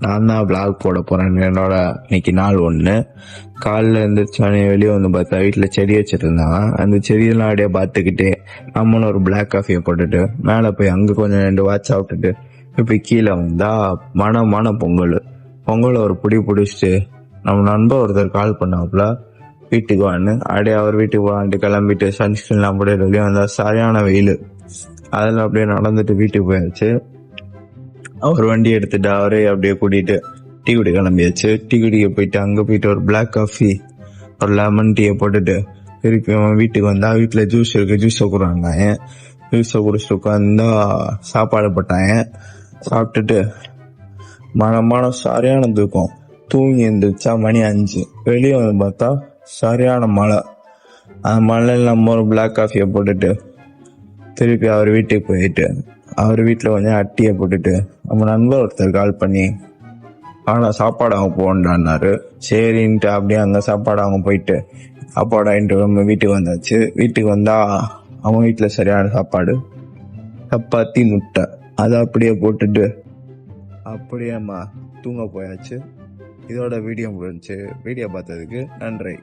நான் தான் விளாக் போட போறேன். என்னோட இன்னைக்கு நாள் ஒன்று. காலைல எழுந்திரிச்சோடனே வெளியே வந்து பார்த்தா வீட்டில் செடி வச்சிருந்தாங்க. அந்த செடியெல்லாம் அப்படியே பார்த்துக்கிட்டு நம்மளும் ஒரு பிளாக் காஃபியை போட்டுட்டு மேலே போய் அங்கே கொஞ்சம் 2 வாட்ச் சாப்பிட்டுட்டு இப்போ கீழே வந்தா மனமான பொங்கலை ஒரு பிடிச்சிட்டு நம்ம நண்பர் ஒருத்தர் கால் பண்ணாப்புல வீட்டுக்கு வான்னு. அப்படியே அவர் வீட்டுக்கு வான்ட்டு கிளம்பிட்டு சன்ஸ்கிரீன்லாம் போட்டு வெளியே வந்தா சரியான வெயில். அதில் அப்படியே நடந்துட்டு வீட்டுக்கு போயாச்சு. அவர் வண்டி எடுத்துட்டு அவரே அப்படியே கூட்டிட்டு டீ குடி கிளம்பியாச்சு. டீ குடிக்க போயிட்டு அங்கே போயிட்டு ஒரு பிளாக் காஃபி ஒரு லெமன் டீயை போட்டுட்டு திருப்பி வீட்டுக்கு வந்தா வீட்டில் ஜூஸ் இருக்கு, ஜூஸை கொடுறாங்க. ஜூஸை குடிச்சிட்டு உட்காந்தா சாப்பாடு போட்டாங்க. சாப்பிட்டுட்டு மனமான சரியான தூக்கம். தூங்கி எழுந்திரிச்சா மணி 5. வெளியே வந்து பார்த்தா சரியான மழை. அந்த மழையில் நம்ம ஒரு பிளாக் காஃபியை போட்டுட்டு திருப்பி அவர் வீட்டுக்கு போயிட்டு அவர் வீட்டில் கொஞ்சம் அட்டியை போட்டுட்டு நம்ம நண்பர் ஒருத்தர் கால் பண்ணி ஆனால் சாப்பாடு அவங்க போகண்டான்னாரு. சரின்ட்டு அப்படியே அந்த சாப்பாடு அவங்க போயிட்டு சாப்பாடு வாங்கிட்டு நம்ம வீட்டுக்கு வந்தாச்சு. வீட்டுக்கு வந்தா அவங்க வீட்டில் சரியான சாப்பாடு, சப்பாத்தி முட்டை. அதை அப்படியே போட்டுட்டு அப்படியே தூங்க போயாச்சு. இதோட வீடியோ முடிஞ்சு. வீடியோ பார்த்ததுக்கு நன்றி.